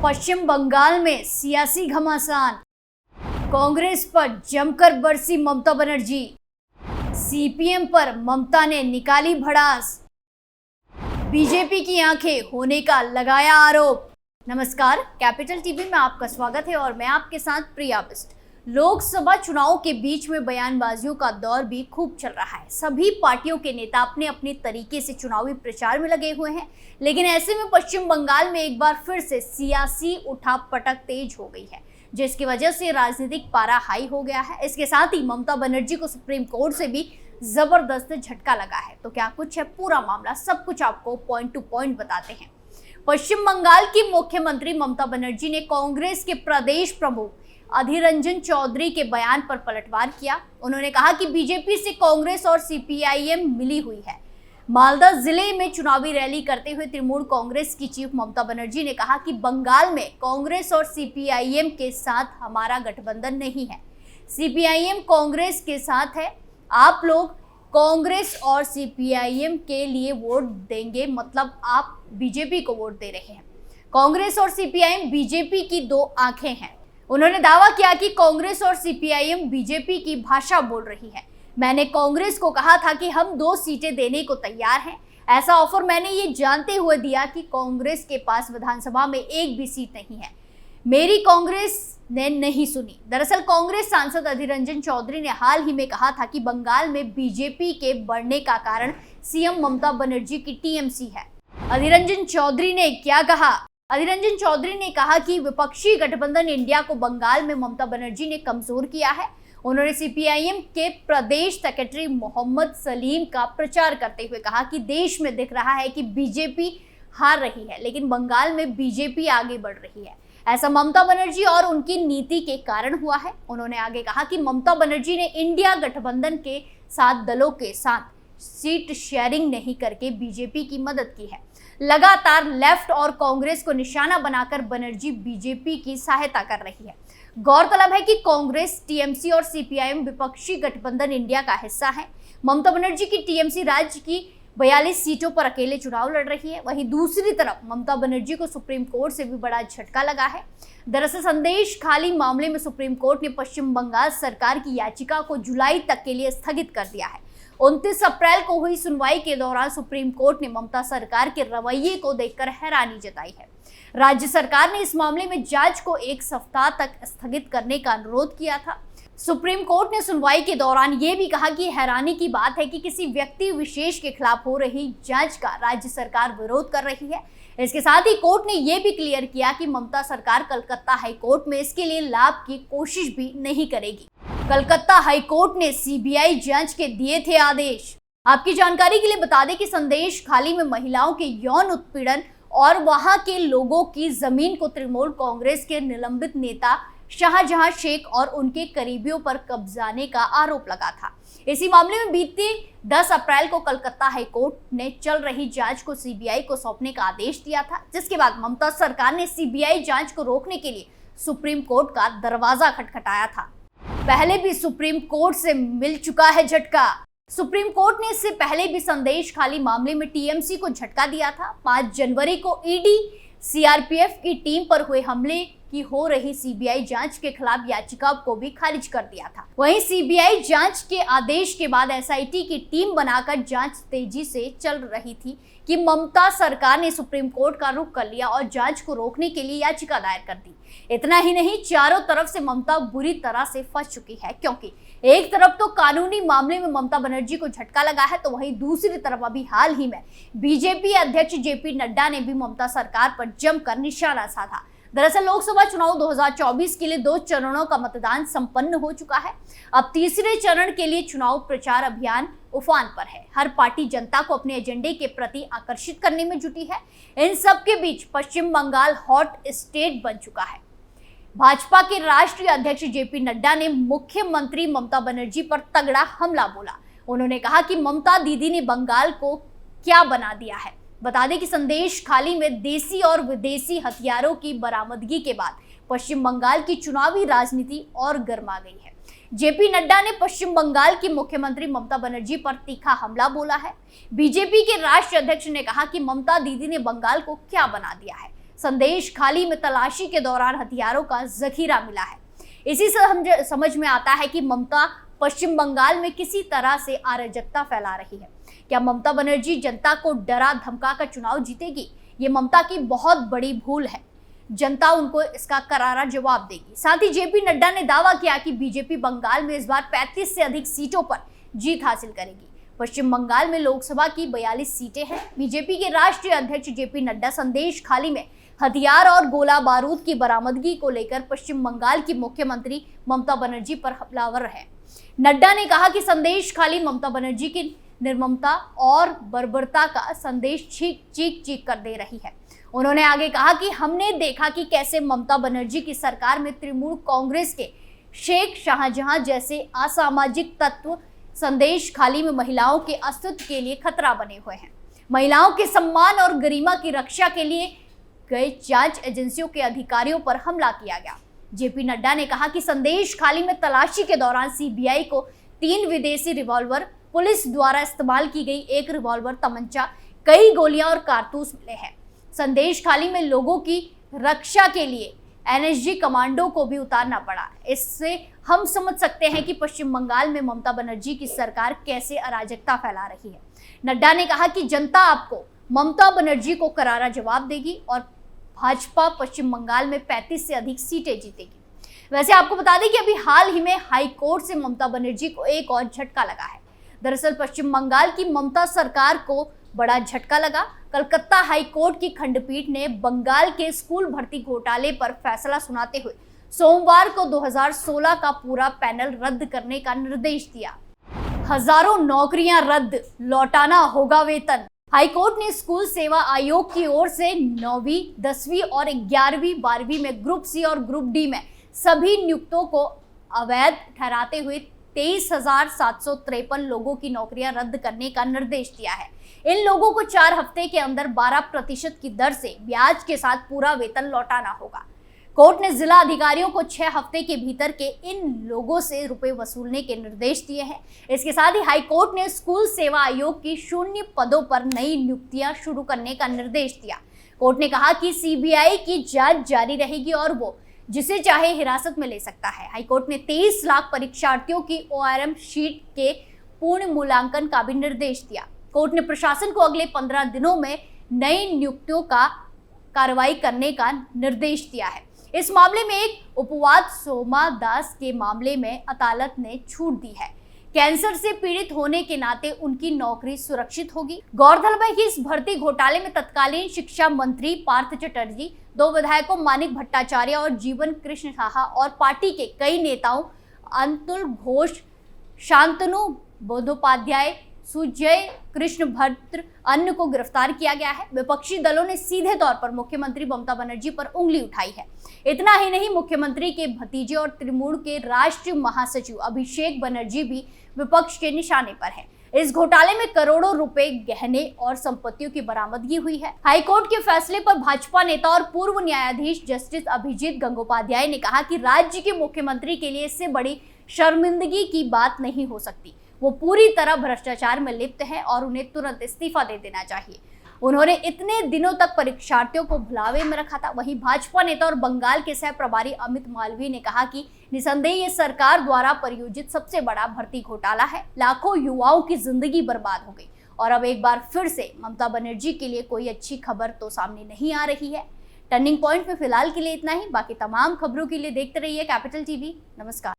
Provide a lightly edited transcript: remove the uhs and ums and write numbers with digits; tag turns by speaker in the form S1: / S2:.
S1: पश्चिम बंगाल में सियासी घमासान, कांग्रेस पर जमकर बरसी ममता बनर्जी, सीपीएम पर ममता ने निकाली भड़ास, बीजेपी की आंखें होने का लगाया आरोप। नमस्कार, कैपिटल टीवी में आपका स्वागत है और मैं आपके साथ प्रिया बिस्ट। लोकसभा चुनाव के बीच में बयानबाजियों का दौर भी खूब चल रहा है। सभी पार्टियों के नेता अपने अपने तरीके से चुनावी प्रचार में लगे हुए हैं, लेकिन ऐसे में पश्चिम बंगाल में एक बार फिर से सियासी उठापटक तेज हो गई है, जिसकी वजह से राजनीतिक पारा हाई हो गया है। इसके साथ ही ममता बनर्जी को सुप्रीम कोर्ट से भी जबरदस्त झटका लगा है। तो क्या कुछ है पूरा मामला, सब कुछ आपको पॉइंट टू पॉइंट बताते हैं। पश्चिम बंगाल की मुख्यमंत्री ममता बनर्जी ने कांग्रेस के प्रदेश प्रमुख अधीर रंजन चौधरी के बयान पर पलटवार किया। उन्होंने कहा कि बीजेपी से कांग्रेस और सीपीआईएम मिली हुई है। मालदा जिले में चुनावी रैली करते हुए तृणमूल कांग्रेस की चीफ ममता बनर्जी ने कहा कि बंगाल में कांग्रेस और सीपीआईएम के साथ हमारा गठबंधन नहीं है, सीपीआईएम कांग्रेस के साथ है। आप लोग कांग्रेस और सीपीआईएम के लिए वोट देंगे, मतलब आप बीजेपी को वोट दे रहे हैं। कांग्रेस और सीपीआईएम बीजेपी की दो आंखें हैं। उन्होंने दावा किया कि कांग्रेस और सीपीआईएम बीजेपी की भाषा बोल रही है। मैंने कांग्रेस को कहा था कि हम 2 सीटें देने को तैयार हैं। ऐसा ऑफर मैंने ये जानते हुए दिया कि कांग्रेस के पास विधानसभा में एक भी सीट नहीं है। मेरी कांग्रेस ने नहीं सुनी। दरअसल कांग्रेस सांसद अधीर रंजन चौधरी ने हाल ही में कहा था कि बंगाल में बीजेपी के बढ़ने का कारण सीएम ममता बनर्जी की टीएमसी है। अधीर रंजन चौधरी ने क्या कहा? अधीर रंजन चौधरी ने कहा कि विपक्षी गठबंधन इंडिया को बंगाल में ममता बनर्जी ने कमजोर किया है। उन्होंने सीपीआईएम के प्रदेश सेक्रेटरी मोहम्मद सलीम का प्रचार करते हुए कहा कि देश में दिख रहा है कि बीजेपी हार रही है, लेकिन बंगाल में बीजेपी आगे बढ़ रही है। ऐसा ममता बनर्जी और उनकी नीति के कारण हुआ है। उन्होंने आगे कहा कि ममता बनर्जी ने इंडिया गठबंधन के साथ दलों के साथ सीट शेयरिंग नहीं करके बीजेपी की मदद की है। लगातार लेफ्ट और कांग्रेस को निशाना बनाकर बनर्जी बीजेपी की सहायता कर रही है। गौरतलब है कि कांग्रेस, टीएमसी और सीपीआईएम विपक्षी गठबंधन इंडिया का हिस्सा है। ममता बनर्जी की टीएमसी राज्य की 42 सीटों पर अकेले चुनाव लड़ रही है। वहीं दूसरी तरफ ममता बनर्जी को सुप्रीम कोर्ट से भी बड़ा झटका लगा है। दरअसल संदेश खाली मामले में सुप्रीम कोर्ट ने पश्चिम बंगाल सरकार की याचिका को जुलाई तक के लिए स्थगित कर दिया है। 29 अप्रैल को हुई सुनवाई के दौरान सुप्रीम कोर्ट ने ममता सरकार के रवैये को देखकर हैरानी जताई है। राज्य सरकार ने इस मामले में जांच को 1 सप्ताह तक स्थगित करने का अनुरोध किया था। सुप्रीम कोर्ट ने सुनवाई के दौरान ये भी कहा कि हैरानी की बात है कि किसी व्यक्ति विशेष के खिलाफ हो रही जांच का राज्य सरकार विरोध कर रही है। इसके साथ ही कोर्ट ने यह भी क्लियर किया कि ममता सरकार कलकत्ता हाईकोर्ट में इसके लिए लाभ की कोशिश भी नहीं करेगी। कलकत्ता हाईकोर्ट ने सीबीआई जांच के दिए थे आदेश। आपकी जानकारी के लिए बता दें कि संदेश खाली में महिलाओं के यौन उत्पीड़न और वहां के लोगों की जमीन को तृणमूल कांग्रेस के निलंबित नेता शाहजहां शेख और उनके करीबियों पर कब्जाने का आरोप लगा था। इसी मामले में बीते 10 अप्रैल को कलकत्ता हाईकोर्ट ने चल रही जांच को सीबीआई को सौंपने का आदेश दिया था, जिसके बाद ममता सरकार ने सीबीआई जांच को रोकने के लिए सुप्रीम कोर्ट का दरवाजा खटखटाया था। पहले भी सुप्रीम कोर्ट से मिल चुका है झटका। सुप्रीम कोर्ट ने इससे पहले भी संदेश खाली मामले में टीएमसी को झटका दिया था। 5 जनवरी को ईडी सीआरपीएफ की टीम पर हुए हमले की हो रही सीबीआई जांच के खिलाफ याचिका को भी खारिज कर दिया था। वहीं सीबीआई जांच के आदेश के बाद एसआईटी की टीम बनाकर जांच तेजी से चल रही थी कि ममता सरकार ने सुप्रीम कोर्ट का रुख कर लिया और जांच को रोकने के लिए याचिका दायर कर दी। इतना ही नहीं, चारों तरफ से ममता बुरी तरह से फंस चुकी है, क्योंकि एक तरफ तो कानूनी मामले में ममता बनर्जी को झटका लगा है, तो वहीं दूसरी तरफ अभी हाल ही में बीजेपी अध्यक्ष जेपी नड्डा ने भी ममता सरकार पर जमकर निशाना साधा। दरअसल लोकसभा चुनाव 2024 के लिए 2 चरणों का मतदान संपन्न हो चुका है। अब तीसरे चरण के लिए चुनाव प्रचार अभियान उफान पर है। हर पार्टी जनता को अपने एजेंडे के प्रति आकर्षित करने में जुटी है। इन सब के बीच पश्चिम बंगाल हॉट स्टेट बन चुका है। भाजपा के राष्ट्रीय अध्यक्ष जेपी नड्डा ने मुख्यमंत्री ममता बनर्जी पर तगड़ा हमला बोला। उन्होंने कहा कि ममता दीदी ने बंगाल को क्या बना दिया है। बता दें कि संदेश खाली में देसी और विदेशी हथियारों की बरामदगी के बाद पश्चिम बंगाल की चुनावी राजनीति और गर्मा गई है। जेपी नड्डा ने पश्चिम बंगाल की मुख्यमंत्री ममता बनर्जी पर तीखा हमला बोला है। बीजेपी के राष्ट्रीय अध्यक्ष ने कहा कि ममता दीदी ने बंगाल को क्या बना दिया है। संदेश खाली में तलाशी के दौरान हथियारों का जखीरा मिला है। इसी से समझ में आता है कि ममता पश्चिम बंगाल में किसी तरह से अराजकता फैला रही है। क्या ममता बनर्जी जनता को डरा धमका कर चुनाव जीतेगी? ये ममता की बहुत बड़ी भूल है। जनता उनको इसका करारा जवाब देगी। साथ ही जेपी नड्डा ने दावा किया कि बीजेपी बंगाल में इस बार 35 से अधिक सीटों पर जीत हासिल करेगी। पश्चिम बंगाल में लोकसभा की 42 सीटें हैं। बीजेपी के राष्ट्रीय अध्यक्ष जेपी नड्डा संदेश खाली में हथियार और गोला बारूद की बरामदगी को लेकर पश्चिम बंगाल की मुख्यमंत्री ममता बनर्जी पर हमलावर है। नड्डा ने कहा कि संदेश खाली ममता बनर्जी की निर्ममता और बर्बरता का संदेश चीख कर दे रही है। उन्होंने आगे कहा कि हमने देखा कि कैसे ममता बनर्जी की सरकार में तृणमूल कांग्रेस के शेख शाहजहां जैसे असामाजिक तत्व संदेश खाली में महिलाओं के अस्तित्व के लिए खतरा बने हुए हैं। महिलाओं के सम्मान और गरिमा की रक्षा के लिए गए जांच एजेंसियों के अधिकारियों पर हमला किया गया। जेपी नड्डा ने कहा कि संदेश खाली में तलाशी के दौरान सीबीआई को 3 विदेशी रिवॉल्वर, पुलिस द्वारा इस्तेमाल की गई 1 रिवॉल्वर, तमंचा, कई गोलियां और कारतूस मिले हैं। संदेश खाली में लोगों की रक्षा के लिए एनएसजी कमांडो को भी उतारना पड़ा। इससे हम समझ सकते हैं कि पश्चिम बंगाल में ममता बनर्जी की सरकार कैसे अराजकता फैला रही है। नड्डा ने कहा कि जनता आपको ममता बनर्जी को करारा जवाब देगी और भाजपा पश्चिम बंगाल में 35 से अधिक सीटें जीतेगी। वैसे आपको बता दें कि अभी हाल ही में हाई कोर्ट से ममता बनर्जी को एक और झटका लगा है। दरअसल पश्चिम बंगाल की ममता सरकार को बड़ा झटका लगा। कलकत्ता हाई कोर्ट की खंडपीठ ने बंगाल के स्कूल भर्ती घोटाले पर फैसला सुनाते हुए सोमवार को 2016 का पूरा पैनल रद्द करने का निर्देश दिया। हजारों नौकरियां रद्द, लौटाना होगा वेतन। हाईकोर्ट ने स्कूल सेवा आयोग की ओर से 9वीं, 10वीं और 11वीं, 12वीं में ग्रुप सी और ग्रुप डी में सभी नियुक्तों को अवैध ठहराते हुए 23,753 लोगों की नौकरियां रद्द करने का निर्देश दिया है। इन लोगों को 4 हफ्ते के अंदर 12% की दर से ब्याज के साथ पूरा वेतन लौटाना होगा। कोर्ट ने जिला अधिकारियों को 6 हफ्ते के भीतर के इन लोगों से रुपए वसूलने के निर्देश दिए हैं। इसके साथ ही हाई कोर्ट ने स्कूल सेवा आयोग की 0 पदों पर नई नियुक्तियां शुरू करने का निर्देश दिया। कोर्ट ने कहा कि सीबीआई की जांच जारी रहेगी और वो जिसे चाहे हिरासत में ले सकता है। हाईकोर्ट ने 23 लाख परीक्षार्थियों की ORM शीट के पूर्ण मूल्यांकन का भी निर्देश दिया। कोर्ट ने प्रशासन को अगले 15 दिनों में नई नियुक्तियों का कार्रवाई करने का निर्देश दिया है। इस मामले में एक उपवाद सोमा दास के मामले में अदालत ने छूट दी है। कैंसर से पीड़ित होने के नाते उनकी नौकरी सुरक्षित होगी। गौरतलब है कि इस भर्ती घोटाले में तत्कालीन शिक्षा मंत्री पार्थ चटर्जी, 2 विधायकों मानिक भट्टाचार्य और जीवन कृष्ण साहा और पार्टी के कई नेताओं अतुल घोष, शांतनु बंदोपाध्याय, सुजय कृष्ण भट्ट अन्य को गिरफ्तार किया गया है। विपक्षी दलों ने सीधे तौर पर मुख्यमंत्री ममता बनर्जी पर उंगली उठाई है। इतना ही नहीं, मुख्यमंत्री के भतीजे और तृणमूल के राष्ट्रीय महासचिव अभिषेक बनर्जी भी विपक्ष के निशाने पर है। इस घोटाले में करोड़ों रुपए, गहने और संपत्तियों की बरामदगी हुई है। हाईकोर्ट के फैसले पर भाजपा नेता और पूर्व न्यायाधीश जस्टिस अभिजीत गंगोपाध्याय ने कहा कि राज्य के मुख्यमंत्री के लिए इससे बड़ी शर्मिंदगी की बात नहीं हो सकती। वो पूरी तरह भ्रष्टाचार में लिप्त है और उन्हें तुरंत इस्तीफा दे देना चाहिए। उन्होंने इतने दिनों तक परीक्षार्थियों को भुलावे में रखा था। वहीं भाजपा नेता और बंगाल के सह प्रभारी अमित मालवीय ने कहा कि निसंदेह ये सरकार द्वारा प्रायोजित सबसे बड़ा भर्ती घोटाला है। लाखों युवाओं की जिंदगी बर्बाद हो गई और अब एक बार फिर से ममता बनर्जी के लिए कोई अच्छी खबर तो सामने नहीं आ रही है। टर्निंग पॉइंट में फिलहाल के लिए इतना ही। बाकी तमाम खबरों के लिए देखते रहिए कैपिटल टीवी। नमस्कार।